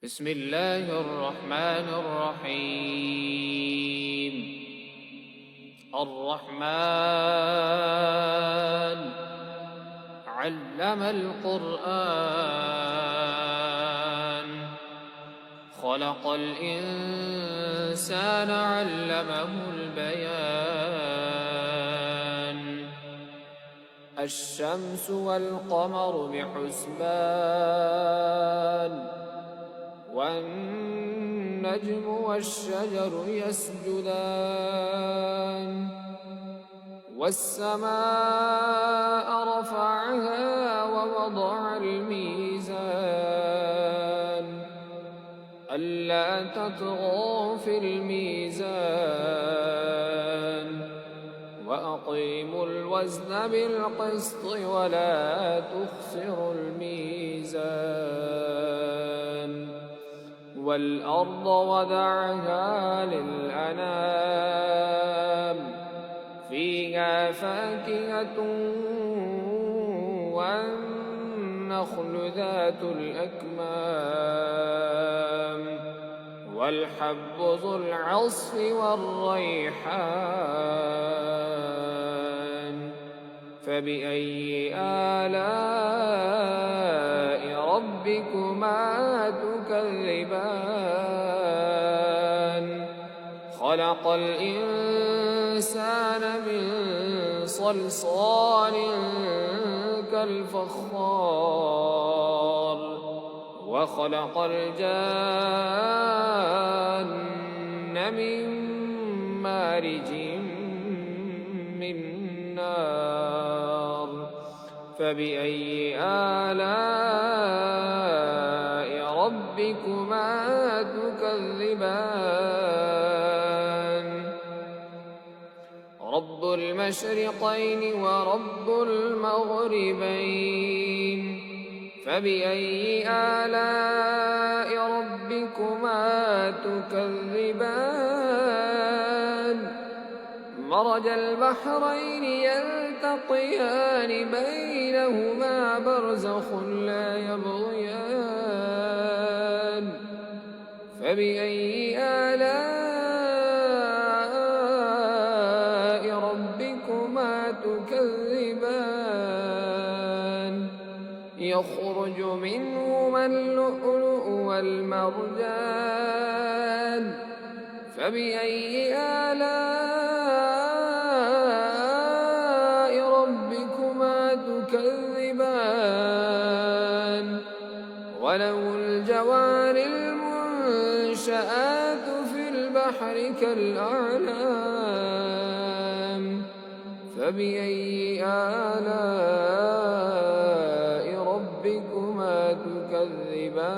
بسم الله الرحمن الرحيم. الرحمن علم القرآن، خلق الإنسان علمه البيان. الشمس والقمر بحسبان، والنجم والشجر يسجدان. والسماء رفعها ووضع الميزان، ألا تطغوا في الميزان، وأقيموا الوزن بالقسط ولا تخسروا الميزان. والأرض وضعها للأنام، فيها فاكهة والنخل ذات الأكمام، والحب ذو العصف والريحان. فبأي آلاء ربكما تكذبان؟ خلق الإنسان من صلصال كالفخار، وخلق الجان من مارج من نار. فبأي آلاء ربكما تكذبان؟ رب المشرقين ورب المغربين، فبأي آلاء ربكما تكذبان؟ مرج البحرين يلتقيان، بينهما برزخ لا يبغيان. فبأي آلاء ربكما تكذبان؟ يخرج منهما اللؤلؤ والمرجان، فبأي آلاء ربكما تكذبان؟ وله الجوار المنشآت في البحر كالأعلام، فبأي آلاء ربكما تكذبان؟